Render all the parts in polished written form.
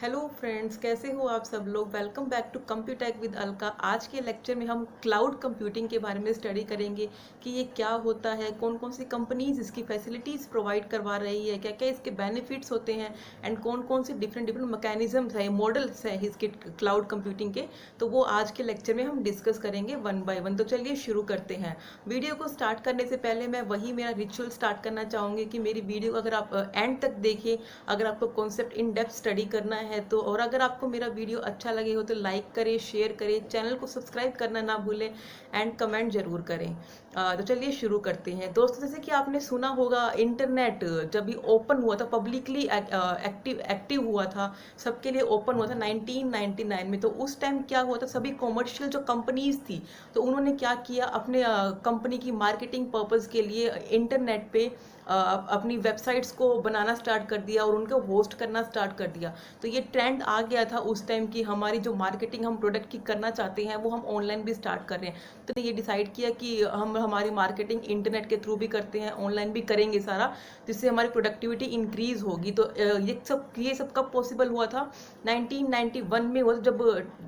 Hello friends, कैसे हो आप सब लोग। Welcome back to Computech with Alka. आज के लेक्चर में हम क्लाउड कंप्यूटिंग के बारे में स्टडी करेंगे कि ये क्या होता है, कौन कौन सी कंपनीज इसकी फैसिलिटीज़ प्रोवाइड करवा रही है, क्या क्या इसके बेनिफिट्स होते हैं एंड कौन कौन से डिफरेंट डिफरेंट मैकेनिज्म्स है, मॉडल्स है इसके क्लाउड कंप्यूटिंग के। तो वो आज के लेक्चर में हम डिस्कस करेंगे वन बाय वन। तो चलिए शुरू करते हैं। वीडियो को स्टार्ट करने से पहले मैं वही मेरा रिचुअल स्टार्ट करना चाहूँगी कि मेरी वीडियो अगर आप एंड तक देखें, अगर आपको कॉन्सेप्ट इन डेप्थ स्टडी करना है तो, और अगर आपको मेरा वीडियो अच्छा लगे हो तो लाइक करें, शेयर करें, चैनल को सब्सक्राइब करना ना भूलें एंड कमेंट जरूर करें। तो चलिए शुरू करते हैं दोस्तों। जैसे कि आपने सुना होगा, इंटरनेट जब भी ओपन हुआ था, पब्लिकली एक्टिव हुआ था, सबके लिए ओपन हुआ था 1999 में। तो उस टाइम क्या हुआ था, सभी कॉमर्शियल जो कंपनीज थी तो उन्होंने क्या किया, अपने कंपनी की मार्केटिंग पर्पज़ के लिए इंटरनेट पे अपनी वेबसाइट्स को बनाना स्टार्ट कर दिया और उनको होस्ट करना स्टार्ट कर दिया। तो ये ट्रेंड आ गया था उस टाइम की हमारी जो मार्केटिंग हम प्रोडक्ट की करना चाहते हैं वो हम ऑनलाइन भी स्टार्ट कर रहे हैं। तो ये डिसाइड किया कि हम हमारी मार्केटिंग इंटरनेट के थ्रू भी करते हैं, ऑनलाइन भी करेंगे सारा, जिससे हमारी प्रोडक्टिविटी इंक्रीज होगी। तो ये सब कब पॉसिबल हुआ था, 1991 में हुआ,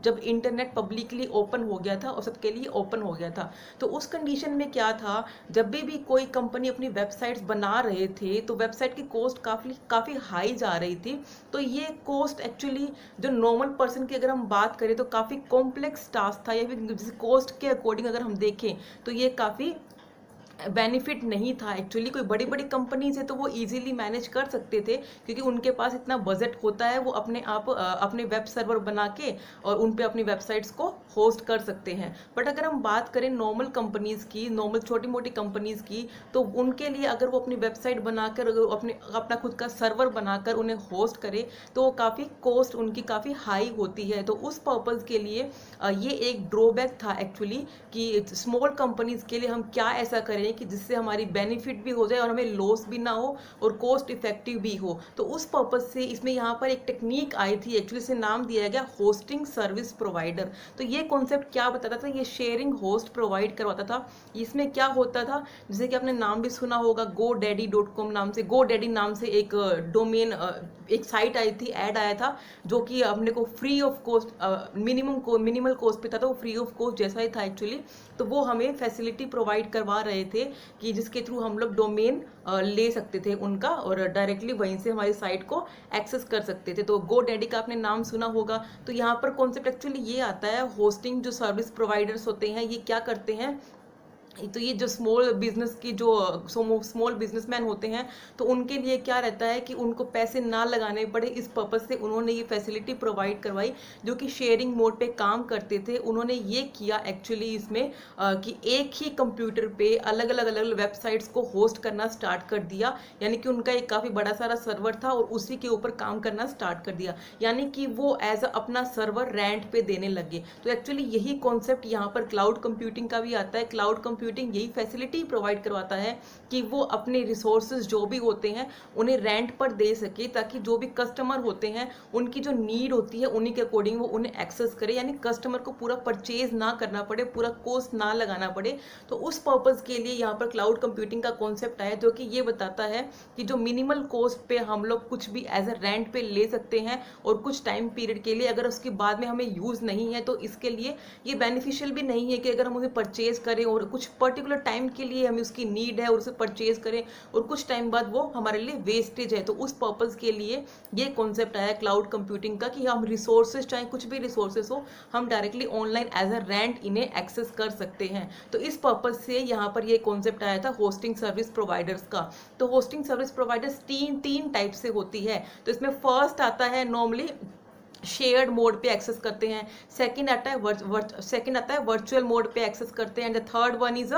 जब इंटरनेट पब्लिकली ओपन हो गया था और सबके लिए ओपन हो गया था। तो उस कंडीशन में क्या था, जब भी कोई कंपनी अपनी वेबसाइट्स बना रहे थे तो वेबसाइट की कॉस्ट काफ़ी हाई जा रही थी। तो ये कॉस्ट एक्चुअली जो नॉर्मल पर्सन की अगर हम बात करें तो काफ़ी कॉम्प्लेक्स टास्क था, या फिर कॉस्ट के अकॉर्डिंग अगर हम देखें तो ये काफ़ी बेनिफिट नहीं था। एक्चुअली कोई बड़ी बड़ी कंपनीज है तो वो इजीली मैनेज कर सकते थे, क्योंकि उनके पास इतना बजट होता है, वो अपने आप अपने वेब सर्वर बना के और उन पे अपनी वेबसाइट्स को होस्ट कर सकते हैं। बट अगर हम बात करें नॉर्मल कंपनीज की, नॉर्मल छोटी मोटी कंपनीज की, तो उनके लिए अगर वो अपनी वेबसाइट बनाकर, अगर अपना खुद का सर्वर बनाकर उन्हें होस्ट करे तो काफ़ी कॉस्ट उनकी काफ़ी हाई होती है। तो उस पर्पज़ के लिए ये एक ड्रॉबैक था एक्चुअली, कि स्मॉल कंपनीज के लिए हम क्या ऐसा करें कि जिससे हमारी बेनिफिट भी हो जाए और हमें लॉस भी ना हो और कॉस्ट इफेक्टिव भी हो। तो उस पर्पज से इसमें यहाँ पर एक टेक्निक आई थी, एक्चुअली इसे नाम दिया गया होस्टिंग सर्विस प्रोवाइडर। तो ये कॉन्सेप्ट क्या बताता था, ये शेयरिंग होस्ट प्रोवाइड करवाता था। इसमें क्या होता था, जैसे कि आपने नाम भी सुना होगा, GoDaddy.com नाम से, GoDaddy नाम से एक डोमेन, एक साइट आई थी, ऐड आया था, जो कि अपने को free of cost, minimal cost पे था, तो वो फ्री ऑफ कॉस्ट जैसा ही था एक्चुअली। तो वो हमें फैसिलिटी प्रोवाइड करवा रहे थे कि जिसके थ्रू हम लोग डोमेन ले सकते थे उनका, और डायरेक्टली वहीं से हमारी साइट को एक्सेस कर सकते थे। तो GoDaddy का आपने नाम सुना होगा। तो यहाँ पर कॉन्सेप्ट एक्चुअली ये आता है, होस्टिंग जो सर्विस प्रोवाइडर्स होते हैं ये क्या करते हैं, तो ये जो स्मॉल बिजनेस की जो स्मॉल बिजनेसमैन होते हैं तो उनके लिए क्या रहता है कि उनको पैसे ना लगाने पड़े, इस पर्पज से उन्होंने ये फैसिलिटी प्रोवाइड करवाई, जो कि शेयरिंग मोड पे काम करते थे। उन्होंने ये किया एक्चुअली इसमें कि एक ही कंप्यूटर पे अलग अलग वेबसाइट्स को होस्ट करना स्टार्ट कर दिया। यानी कि उनका एक काफ़ी बड़ा सारा सर्वर था और उसी के ऊपर काम करना स्टार्ट कर दिया, यानी कि वो एज अपना सर्वर रेंट पे देने लगे। तो एक्चुअली यही कॉन्सेप्ट यहाँ पर क्लाउड कंप्यूटिंग का भी आता है। क्लाउड कंप्यूटिंग यही फैसिलिटी प्रोवाइड करवाता है कि वो अपने रिसोर्सेज जो भी होते हैं उन्हें रेंट पर दे सके, ताकि जो भी कस्टमर होते हैं उनकी जो नीड होती है उन्हीं के अकॉर्डिंग वो उन्हें एक्सेस करे, यानी कस्टमर को पूरा परचेज ना करना पड़े, पूरा कॉस्ट ना लगाना पड़े। तो उस पर्पज के लिए यहाँ पर क्लाउड कंप्यूटिंग का कॉन्सेप्ट आया, जो कि ये बताता है कि जो मिनिमल कॉस्ट पे हम लोग कुछ भी एज अ रेंट पे ले सकते हैं और कुछ टाइम पीरियड के लिए, अगर उसके बाद में हमें यूज नहीं है तो इसके लिए ये बेनिफिशियल भी नहीं है कि अगर हम उसे परचेज करें और कुछ पर्टिकुलर टाइम के लिए हमें उसकी नीड है और उसे परचेज करें और कुछ टाइम बाद वो हमारे लिए वेस्टेज है। तो उस पर्पज के लिए ये कॉन्सेप्ट आया क्लाउड कंप्यूटिंग का, कि हम रिसोर्सेज, चाहे कुछ भी रिसोर्सेज हो, हम directly online as a rent इन्हें एक्सेस कर सकते हैं। तो इस पर्पज से यहाँ पर ये कॉन्सेप्ट आया था होस्टिंग सर्विस प्रोवाइडर्स का। तो होस्टिंग सर्विस प्रोवाइडर्स तीन टाइप से होती है। तो इसमें फर्स्ट आता है नॉर्मली शेयर्ड मोड पे एक्सेस करते हैं, सेकंड आता है वर्चुअल मोड पे एक्सेस करते हैं, and the third one is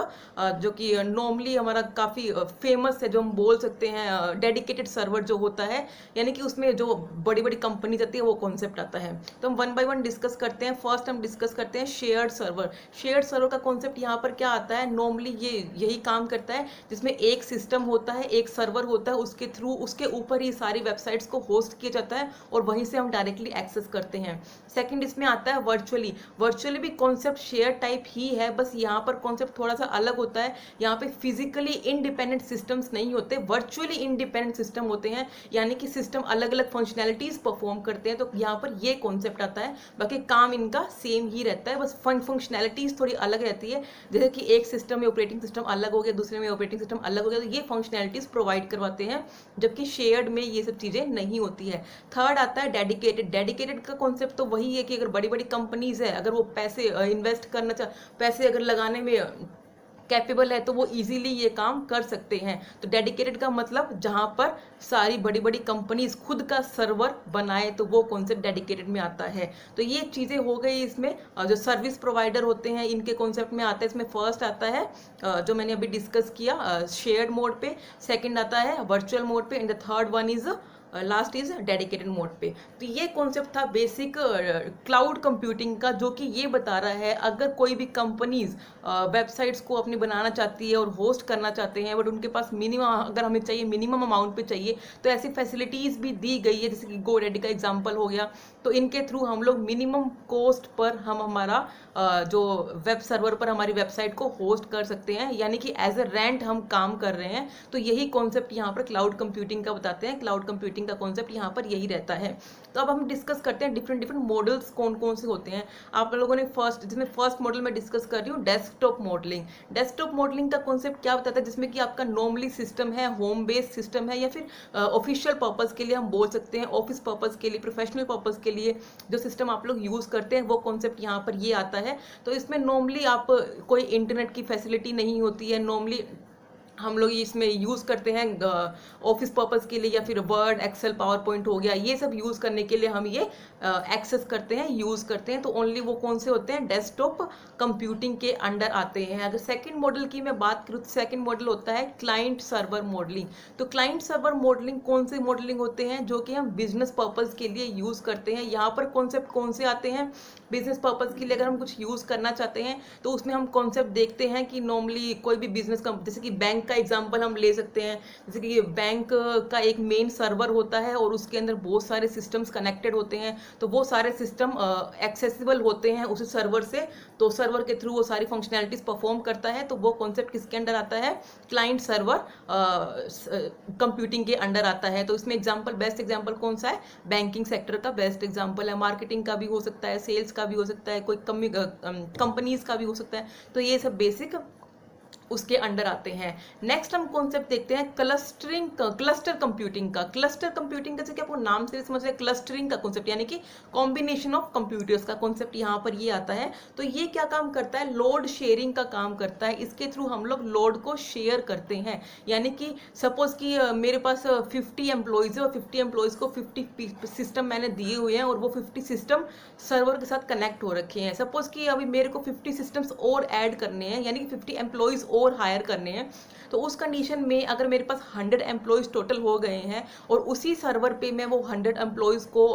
जो कि नॉर्मली हमारा काफ़ी फेमस है, जो हम बोल सकते हैं डेडिकेटेड सर्वर जो होता है, यानी कि उसमें जो बड़ी बड़ी कंपनी आती है वो कॉन्सेप्ट आता है। तो हम वन बाय वन डिस्कस करते हैं। फर्स्ट हम डिस्कस करते हैं शेयर्ड सर्वर। शेयर्ड सर्वर का कॉन्सेप्ट यहाँ पर क्या आता है, नॉर्मली ये यही काम करता है, जिसमें एक सिस्टम होता है, एक सर्वर होता है, उसके थ्रू उसके ऊपर ही सारी वेबसाइट्स को होस्ट किया जाता है और वहीं से हम डायरेक्टली एक्सेस करते हैं। सेकंड इसमें आता है वर्चुअली। वर्चुअली भी कॉन्सेप्ट शेयर टाइप ही है, बस यहाँ पर कॉन्सेप्ट थोड़ा सा अलग होता है। यहाँ पे फिजिकली इंडिपेंडेंट सिस्टम्स नहीं होते, वर्चुअली इंडिपेंडेंट सिस्टम होते हैं, यानी कि सिस्टम अलग अलग फंक्शनैलिटीज परफॉर्म करते हैं। तो यहाँ पर ये कॉन्सेप्ट आता है, बाकी काम इनका सेम ही रहता है, बस फंक्शनैलिटीज थोड़ी अलग रहती है। जैसे कि एक सिस्टम में ऑपरेटिंग सिस्टम अलग हो गया, दूसरे में ऑपरेटिंग सिस्टम अलग हो गया, तो ये फंक्शनैलिटीज प्रोवाइड करवाते हैं, जबकि शेयर्ड में ये सब चीजें नहीं होती है। थर्ड आता है डेडिकेटेड। डेडिकेटेड का कॉन्सेप्ट तो वही है कि अगर बड़ी बड़ी कंपनीज है, अगर वो पैसे इन्वेस्ट करना पैसे अगर लगाने में कैपेबल है, तो वो इजीली ये काम कर सकते हैं। तो डेडिकेटेड का मतलब जहां पर सारी बड़ी बड़ी कंपनीज खुद का सर्वर बनाए, तो वो कॉन्सेप्ट डेडिकेटेड में आता है। तो ये चीजें हो गई इसमें। जो सर्विस प्रोवाइडर होते हैं इनके कॉन्सेप्ट में आता है। इसमें फर्स्ट आता है जो मैंने अभी डिस्कस किया शेयर्ड मोड पे, सेकंड आता है वर्चुअल मोड पे, and the third one is last is dedicated mode पे। तो ये कॉन्सेप्ट था बेसिक क्लाउड कंप्यूटिंग का, जो कि ये बता रहा है अगर कोई भी कंपनीज वेबसाइट्स को अपनी बनाना चाहती है और होस्ट करना चाहते हैं, बट उनके पास मिनिमम, अगर हमें चाहिए मिनिमम अमाउंट पे चाहिए, तो ऐसी फैसिलिटीज भी दी गई है, जैसे कि GoDaddy का एग्जांपल हो गया। तो इनके थ्रू हम लोग मिनिमम कॉस्ट पर हम हमारा जो वेब सर्वर पर हमारी वेबसाइट को होस्ट कर सकते हैं, यानी कि एज ए रेंट हम काम कर रहे हैं। तो यही कॉन्सेप्ट यहाँ पर क्लाउड कंप्यूटिंग का बताते हैं। क्लाउड कंप्यूटिंग का कॉन्सेप्ट यहाँ पर यही रहता है। तो अब हम डिस्कस करते हैं डिफरेंट डिफरेंट मॉडल्स कौन कौन से होते हैं। आप लोगों ने जिसमें फर्स्ट मॉडल में डिस्कस कर रही हूँ डेस्कटॉप मॉडलिंग। डेस्कटॉप मॉडलिंग का कॉन्सेप्ट क्या बताता है, जिसमें कि आपका नॉर्मली सिस्टम है, होम बेस्ड सिस्टम है, या फिर ऑफिशियल पर्पज के लिए हम बोल सकते हैं, ऑफिस पर्पज के लिए, प्रोफेशनल पर्पज के लिए जो सिस्टम आप लोग यूज करते हैं, वो कॉन्सेप्ट यहाँ पर ये आता है। तो इसमें नॉर्मली आप कोई इंटरनेट की फैसिलिटी नहीं होती है, नॉर्मली हम लोग इसमें यूज़ करते हैं ऑफिस पर्पज़ के लिए, या फिर वर्ड, एक्सेल, पावर पॉइंट हो गया, ये सब यूज़ करने के लिए हम ये एक्सेस करते हैं, यूज़ करते हैं। तो ओनली वो कौन से होते हैं, डेस्कटॉप कंप्यूटिंग के अंडर आते हैं। अगर सेकंड मॉडल की मैं बात करूँ तो सेकंड मॉडल होता है क्लाइंट सर्वर मॉडलिंग। तो क्लाइंट सर्वर मॉडलिंग कौन से मॉडलिंग होते हैं, जो कि हम बिजनेस पर्पज़ के लिए यूज़ करते हैं। यहाँ पर कॉन्सेप्ट कौन से आते हैं, बिजनेस पर्पज़ के लिए अगर हम कुछ यूज़ करना चाहते हैं, तो उसमें हम कॉन्सेप्ट देखते हैं कि नॉर्मली कोई भी बिजनेस जैसे कि बैंक का एग्जांपल हम ले सकते हैं। जैसे कि बैंक का एक मेन सर्वर होता है और उसके अंदर बहुत सारे सिस्टम्स कनेक्टेड होते हैं, तो वो सारे सिस्टम एक्सेसिबल होते हैं उस सर्वर से, तो सर्वर के थ्रू वो सारी फंक्शनैलिटीज परफॉर्म करता है। तो वो कॉन्सेप्ट किसके अंडर आता है, क्लाइंट सर्वर कंप्यूटिंग के अंडर आता है। तो इसमें एग्जांपल, बेस्ट एग्जांपल कौन सा है, बैंकिंग सेक्टर का बेस्ट एग्जांपल है। मार्केटिंग का भी हो सकता है, सेल्स का भी हो सकता है, कोई कंपनीज का भी हो सकता है। तो ये सब बेसिक उसके अंडर आते हैं। नेक्स्ट हम कॉन्सेप्ट देखते हैं क्लस्टर कंप्यूटिंग का। क्लस्टर कंप्यूटिंग जैसे कि आपको नाम से समझ रहे हैं, क्लस्टरिंग का कॉन्सेप्ट, यानी कि कॉम्बिनेशन ऑफ कंप्यूटर्स का कॉन्सेप्ट यहाँ पर ये आता है। तो ये क्या काम करता है, लोड शेयरिंग का काम करता है। इसके थ्रू हम लोग लोड को शेयर करते हैं, यानी कि सपोज कि मेरे पास 50 एम्प्लॉयज है और 50 एम्प्लॉयज को 50 सिस्टम मैंने दिए हुए हैं और वो 50 सिस्टम सर्वर के साथ कनेक्ट हो रखे हैं। सपोज कि अभी मेरे को 50 सिस्टम्स और ऐड करने हैं, यानी कि 50 एम्प्लॉयज और हायर करने हैं। तो उस कंडीशन में अगर मेरे पास 100 एम्प्लॉयज टोटल हो गए हैं और उसी सर्वर पे मैं वो 100 एम्प्लॉयज को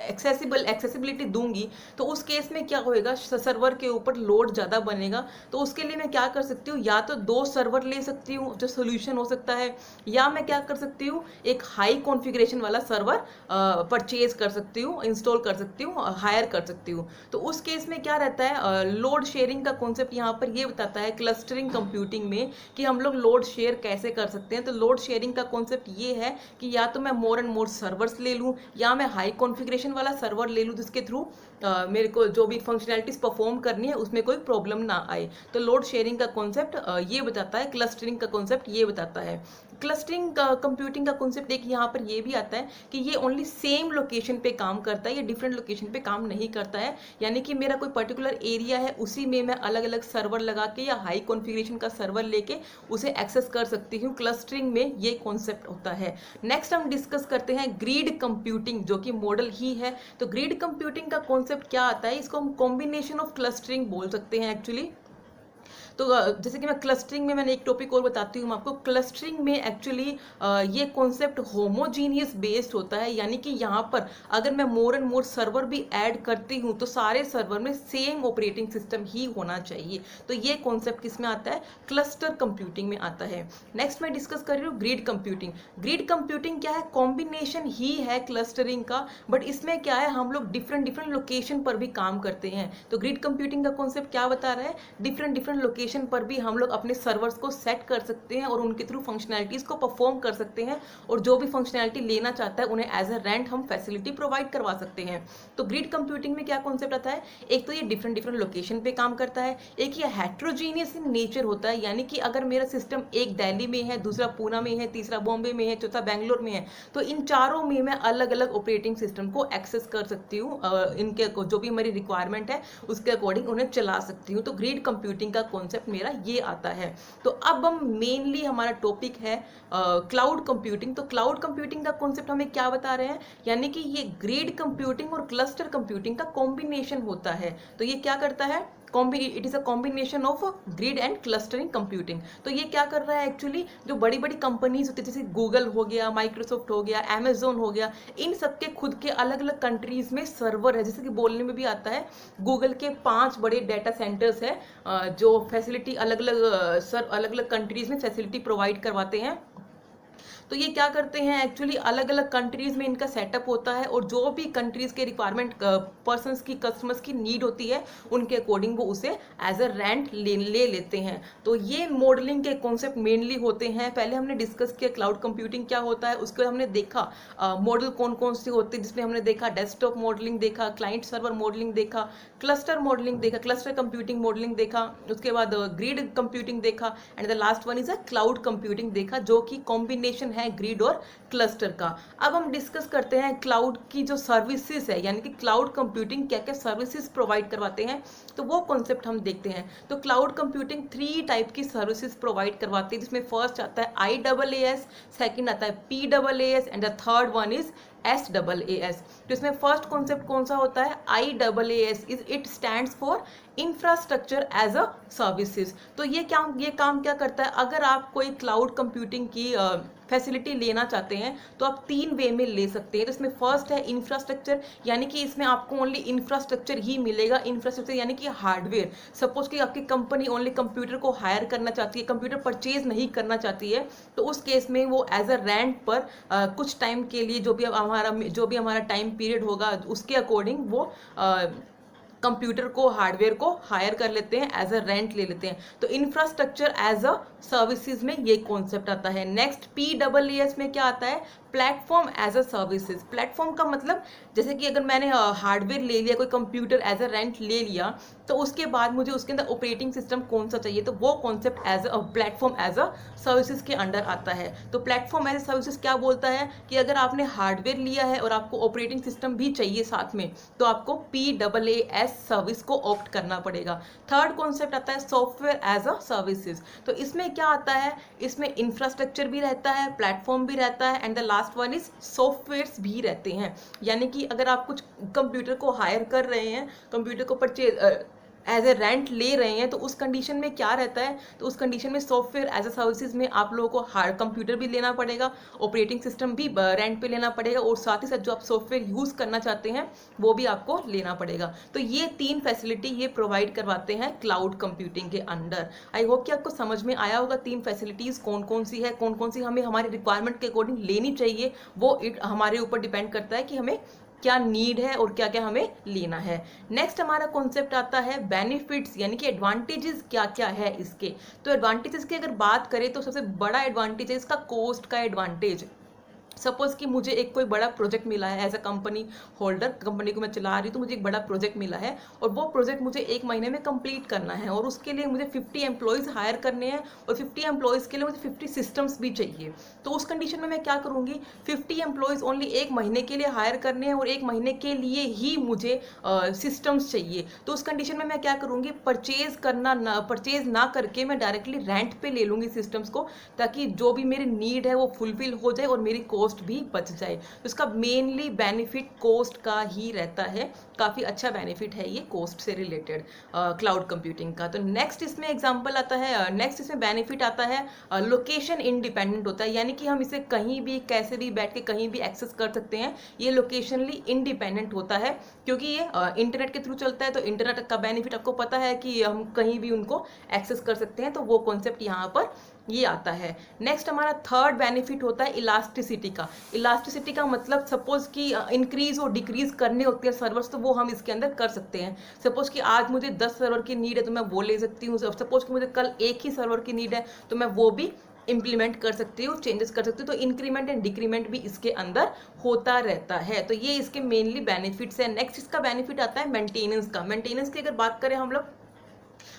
एक्सेसिबिलिटी दूंगी, तो उस केस में क्या होएगा, सर्वर के ऊपर लोड ज़्यादा बनेगा। तो उसके लिए मैं क्या कर सकती हूँ, या तो 2 सर्वर ले सकती हूँ जो सोल्यूशन हो सकता है, या मैं क्या कर सकती हूँ, एक हाई कॉन्फ़िगरेशन वाला सर्वर परचेज कर सकती हूँ, इंस्टॉल कर सकती हूँ, हायर कर सकती हूँ। तो उस केस में क्या रहता है, लोड शेयरिंग का कॉन्सेप्ट यहाँ पर ये बताता है क्लस्टरिंग कंप्यूटिंग में कि हम लोग लोड शेयर कैसे कर सकते हैं। तो लोड शेयरिंग का कॉन्सेप्ट ये है कि या तो मैं मोर एंड मोर सर्वर्स ले लूँ, या मैं हाई कॉन्फ़िगरेशन वाला सर्वर ले लूँ, जिसके थ्रू मेरे को जो भी फंक्शनैलिटीज परफॉर्म करनी है उसमें कोई प्रॉब्लम ना आए। तो लोड शेयरिंग का कॉन्सेप्ट ये बताता है, क्लस्टरिंग का कॉन्सेप्ट ये बताता है। क्लस्टरिंग कंप्यूटिंग का कॉन्सेप्ट एक यहाँ पर ये भी आता है कि ये ओनली सेम लोकेशन पे काम करता है, ये डिफरेंट लोकेशन पे काम नहीं करता है। यानी कि मेरा कोई पर्टिकुलर एरिया है, उसी में मैं अलग अलग सर्वर लगा के या हाई कॉन्फ़िगरेशन का सर्वर लेके उसे एक्सेस कर सकती हूँ। क्लस्टरिंग में ये कॉन्सेप्ट होता है। नेक्स्ट हम डिस्कस करते हैं ग्रिड कंप्यूटिंग, जो कि मॉडल ही है। तो ग्रिड कंप्यूटिंग का कॉन्सेप्ट क्या आता है, इसको हम कॉम्बिनेशन ऑफ क्लस्टरिंग बोल सकते हैं एक्चुअली। तो जैसे कि मैं क्लस्टरिंग में मैंने एक टॉपिक और बताती हूँ आपको। क्लस्टरिंग में एक्चुअली ये कॉन्सेप्ट होमोजीनियस बेस्ड होता है, यानी कि यहाँ पर अगर मैं मोर एंड मोर सर्वर भी ऐड करती हूँ तो सारे सर्वर में सेम ऑपरेटिंग सिस्टम ही होना चाहिए। तो ये कॉन्सेप्ट किस में आता है? क्लस्टर कंप्यूटिंग में आता है। नेक्स्ट मैं डिस्कस कर रही हूँ ग्रिड कंप्यूटिंग। ग्रिड कंप्यूटिंग क्या है? कॉम्बिनेशन ही है क्लस्टरिंग का, बट इसमें क्या है, हम लोग डिफरेंट डिफरेंट लोकेशन पर भी काम करते हैं। तो ग्रिड कंप्यूटिंग का कॉन्सेप्ट क्या बता रहा है? डिफरेंट डिफरेंट लोकेशन पर भी हम लोग अपने सर्वर्स को सेट कर सकते हैं और उनके थ्रू फंक्शनैलिटीज को परफॉर्म कर सकते हैं, और जो भी फंक्शनैलिटी लेना चाहता है उन्हें एज अ रेंट हम फैसिलिटी प्रोवाइड करवा सकते हैं। तो ग्रिड कंप्यूटिंग में क्या कॉन्सेप्ट आता है? एक तो ये डिफरेंट डिफरेंट लोकेशन पे काम करता है, एक ये हेट्रोजीनियस इन नेचर होता है, यानी कि अगर मेरा सिस्टम एक दिल्ली में है, दूसरा पूना में है, तीसरा बॉम्बे में है, चौथा बेंगलोर में है, तो इन चारों में मैं अलग अलग ऑपरेटिंग सिस्टम को एक्सेस कर सकती हूँ, इनके जो भी हमारी रिक्वायरमेंट है उसके अकॉर्डिंग उन्हें चला सकती हूँ। तो ग्रिड कंप्यूटिंग का कॉन्सेप्ट मेरा ये आता है। तो अब हम मेनली हमारा टॉपिक है क्लाउड कंप्यूटिंग। तो क्लाउड कंप्यूटिंग का कॉन्सेप्ट हमें क्या बता रहे हैं? यानी कि ये ग्रिड कंप्यूटिंग और क्लस्टर कंप्यूटिंग का कॉम्बिनेशन होता है। तो ये क्या करता है? It is a combination of grid and clustering computing. तो ये क्या कर रहा है एक्चुअली, जो बड़ी बड़ी कंपनीज होती है जैसे गूगल हो गया, माइक्रोसॉफ्ट हो गया, अमेजोन हो गया, इन सबके खुद के अलग अलग कंट्रीज में सर्वर है। जैसे कि बोलने में भी आता है, गूगल के 5 बड़े डाटा सेंटर्स है जो फैसिलिटी अलग अलग कंट्रीज में फैसिलिटी प्रोवाइड करवाते हैं। तो ये क्या करते हैं एक्चुअली, अलग अलग कंट्रीज में इनका सेटअप होता है, और जो भी कंट्रीज के रिक्वायरमेंट पर्सनस की, कस्टमर्स की नीड होती है, उनके अकॉर्डिंग वो उसे एज अ रेंट ले लेते हैं। तो ये मॉडलिंग के कॉन्सेप्ट मेनली होते हैं। पहले हमने डिस्कस किया क्लाउड कंप्यूटिंग क्या होता है, उसके हमने देखा मॉडल कौन कौन से होते हैं, जिसमें हमने देखा डेस्कटॉप मॉडलिंग देखा, क्लाइंट सर्वर मॉडलिंग देखा, क्लस्टर मॉडलिंग देखा, क्लस्टर कंप्यूटिंग मॉडलिंग देखा, उसके बाद ग्रिड कंप्यूटिंग देखा, and the last one is a cloud computing देखा, जो कि कॉम्बिनेशन है ग्रिड और क्लस्टर का। अब हम डिस्कस करते हैं क्लाउड की जो सर्विसेज है, यानी कि क्लाउड कंप्यूटिंग क्या क्या सर्विसेज प्रोवाइड करवाते हैं, तो वो कॉन्सेप्ट हम देखते हैं। तो क्लाउड कंप्यूटिंग 3 टाइप की सर्विसेज प्रोवाइड करवाती है, जिसमें फर्स्ट आता है IaaS, सेकंड आता है PaaS, and the third one is SaaS। तो इसमें फर्स्ट कॉन्सेप्ट कौन सा होता है? IaaS is it stands for infrastructure as a services. तो ये काम क्या करता है? अगर आप कोई क्लाउड कंप्यूटिंग की फैसिलिटी लेना चाहते हैं तो आप 3 वे में ले सकते हैं। तो इसमें फर्स्ट है इंफ्रास्ट्रक्चर, यानी कि इसमें आपको ओनली इंफ्रास्ट्रक्चर ही मिलेगा। इंफ्रास्ट्रक्चर यानी कि हार्डवेयर। सपोज कि आपकी कंपनी ओनली कंप्यूटर को हायर करना चाहती है, कंप्यूटर परचेज नहीं करना चाहती है, तो उस केस में वो एज अ रेंट पर कुछ टाइम के लिए, जो भी हमारा टाइम पीरियड होगा उसके अकॉर्डिंग वो कंप्यूटर को, हार्डवेयर को हायर कर लेते हैं, एज अ रेंट ले लेते हैं। तो इंफ्रास्ट्रक्चर एज अ सर्विसेज में ये कॉन्सेप्ट आता है। नेक्स्ट PaaS में क्या आता है? Platform as a services. Platform का मतलब, जैसे कि अगर मैंने हार्डवेयर ले लिया, कोई कंप्यूटर एज अ रेंट ले लिया, तो उसके बाद मुझे उसके अंदर ऑपरेटिंग सिस्टम कौन सा चाहिए, तो वो concept as a platform as a services के अंडर आता है। तो प्लेटफॉर्म एज अ सर्विसेज क्या बोलता है कि अगर आपने हार्डवेयर लिया है और आपको ऑपरेटिंग सिस्टम भी चाहिए साथ में, तो आपको PaaS सर्विस को ऑप्ट करना पड़ेगा। थर्ड कॉन्सेप्ट आता है सॉफ्टवेयर एज अ सर्विसेज। तो इसमें क्या आता है? इसमें इंफ्रास्ट्रक्चर भी रहता है, प्लेटफॉर्म भी रहता है, and the last one is softwares भी रहते हैं। यानी कि अगर आप कुछ कंप्यूटर को हायर कर रहे हैं, कंप्यूटर को परचेज एज ए रेंट ले रहे हैं, तो उस कंडीशन में क्या रहता है? तो उस कंडीशन में सॉफ्टवेयर एज अ सर्विसेज में आप लोगों को हार्ड कंप्यूटर भी लेना पड़ेगा, ऑपरेटिंग सिस्टम भी रेंट पे लेना पड़ेगा, और साथ ही साथ जो आप सॉफ्टवेयर यूज करना चाहते हैं वो भी आपको लेना पड़ेगा। तो ये 3 फैसिलिटी ये प्रोवाइड करवाते हैं क्लाउड कंप्यूटिंग के अंडर। आई होप कि आपको समझ में आया होगा 3 फैसिलिटीज कौन कौन सी है, कौन कौन सी हमें हमारी रिक्वायरमेंट के अकॉर्डिंग लेनी चाहिए। वो हमारे ऊपर डिपेंड करता है कि हमें क्या नीड है और क्या क्या हमें लेना है। नेक्स्ट हमारा कॉन्सेप्ट आता है बेनिफिट्स, यानी कि एडवांटेजेस क्या क्या है इसके। तो एडवांटेजेस की अगर बात करें तो सबसे बड़ा एडवांटेज है इसका कॉस्ट का एडवांटेज। सपोज कि मुझे एक कोई बड़ा प्रोजेक्ट मिला है, as a company holder, company को मैं चला रही हूँ, तो मुझे एक बड़ा प्रोजेक्ट मिला है और वो प्रोजेक्ट मुझे 1 महीने में कंप्लीट करना है, और उसके लिए मुझे 50 एम्प्लॉयज़ हायर करने हैं, और 50 एम्प्लॉयज़ के लिए मुझे 50 सिस्टम्स भी चाहिए। तो उस कंडीशन में मैं क्या करूँगी? 50 एम्प्लॉयज़ ओनली 1 महीने के लिए हायर करने हैं, और 1 महीने के लिए ही मुझे सिस्टम्स चाहिए। तो उस कंडीशन में मैं क्या करूँगी? परचेज ना करके मैं डायरेक्टली रेंट पे ले लूँगी सिस्टम्स को, ताकि जो भी मेरी नीड है वो फुलफिल हो जाए और मेरी कॉस्ट भी बच जाए। तो इसका मेनली बेनिफिट कॉस्ट का ही रहता है, काफ़ी अच्छा बेनिफिट है ये कॉस्ट से रिलेटेड क्लाउड कंप्यूटिंग का। तो नेक्स्ट इसमें एग्जांपल आता है, नेक्स्ट इसमें बेनिफिट आता है लोकेशन इंडिपेंडेंट होता है, यानी कि हम इसे कहीं भी कैसे भी बैठ के कहीं भी एक्सेस कर सकते हैं। ये लोकेशनली इंडिपेंडेंट होता है क्योंकि ये इंटरनेट के थ्रू चलता है। तो इंटरनेट का बेनिफिट आपको पता है कि हम कहीं भी उनको एक्सेस कर सकते हैं, तो वो कॉन्सेप्ट यहाँ पर ये आता है। नेक्स्ट हमारा थर्ड बेनिफिट होता है इलास्टिसिटी का। इलास्टिसिटी का मतलब सपोज कि इंक्रीज और डिक्रीज करने होते हैं सर्वर्स, तो वो हम इसके अंदर कर सकते हैं। सपोज कि आज मुझे 10 सर्वर की नीड है तो मैं वो ले सकती हूँ। सपोज कि मुझे कल एक ही सर्वर की नीड है तो मैं वो भी इंप्लीमेंट कर सकती हूँ, चेंजेस कर सकती हूँ। तो इंक्रीमेंट एंड डिक्रीमेंट भी इसके अंदर होता रहता है। तो ये इसके मेनली बेनिफिट्स है। नेक्स्ट इसका बेनिफिट आता है मेंटेनेंस का। मेंटेनेंस की अगर बात करें हम लोग,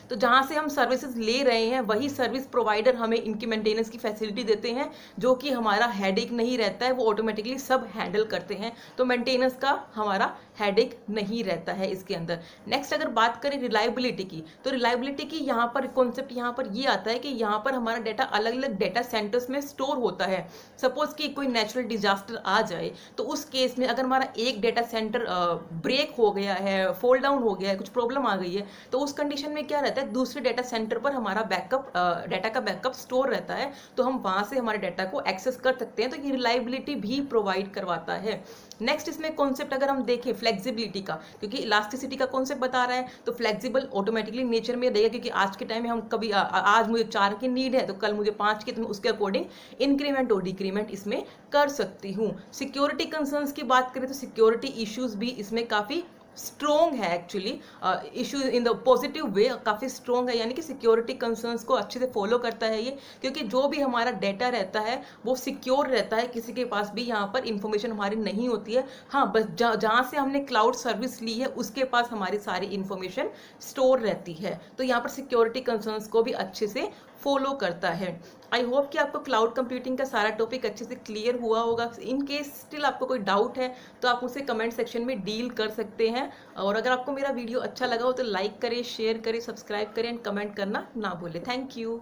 तो जहाँ से हम सर्विसेज ले रहे हैं वही सर्विस प्रोवाइडर हमें इनकी मेंटेनेंस की फैसिलिटी देते हैं, जो कि हमारा हेडेक नहीं रहता है, वो ऑटोमेटिकली सब हैंडल करते हैं। तो मेंटेनेंस का हमारा हेडेक नहीं रहता है इसके अंदर। नेक्स्ट अगर बात करें रिलायबिलिटी की, तो रिलायबिलिटी की यहाँ पर कॉन्सेप्ट यहाँ पर ये आता है कि यहाँ पर हमारा डाटा अलग अलग डाटा सेंटर्स में स्टोर होता है। सपोज कि कोई नेचुरल डिजास्टर आ जाए तो उस केस में अगर हमारा एक डाटा सेंटर ब्रेक हो गया है, फॉल डाउन हो गया है, कुछ प्रॉब्लम आ गई है, तो उस कंडीशन में क्या रहता है, दूसरे डाटा सेंटर पर हमारा बैकअप डाटा का बैकअप स्टोर रहता है, तो हम वहां से हमारे डाटा को एक्सेस कर सकते हैं। तो ये रिलायबिलिटी भी प्रोवाइड करवाता है। नेक्स्ट इसमें कॉन्सेप्ट अगर हम देखें फ्लेक्सिबिलिटी का, क्योंकि इलास्टिसिटी का कॉन्सेप्ट बता रहा है, तो फ्लेक्सिबल ऑटोमेटिकली नेचर में रहेगा, क्योंकि आज के टाइम में हम कभी आज मुझे 4 की नीड है तो कल मुझे 5 की, तो मैं उसके अकॉर्डिंग इंक्रीमेंट और डिक्रीमेंट इसमें कर सकती हूँ। सिक्योरिटी कंसर्न्स की बात करें तो सिक्योरिटी इश्यूज भी इसमें काफ़ी स्ट्रोंग है। Actually issue in the positive way काफ़ी स्ट्रोंग है, यानी कि सिक्योरिटी कंसर्न्स को अच्छे से फॉलो करता है ये, क्योंकि जो भी हमारा डाटा रहता है वो सिक्योर रहता है, किसी के पास भी यहाँ पर इंफॉर्मेशन हमारी नहीं होती है। हाँ, बस जहाँ से हमने क्लाउड सर्विस ली है उसके पास हमारी सारी इंफॉर्मेशन स्टोर रहती है। तो यहाँ पर सिक्योरिटी कंसर्न्स को भी अच्छे से फॉलो करता है। आई होप कि आपको क्लाउड कंप्यूटिंग का सारा टॉपिक अच्छे से क्लियर हुआ होगा। इन केस स्टिल आपको कोई डाउट है तो आप उसे कमेंट सेक्शन में डील कर सकते हैं। और अगर आपको मेरा वीडियो अच्छा लगा हो तो लाइक करें, शेयर करें, सब्सक्राइब करें एंड कमेंट करना ना भूलें। Thank you.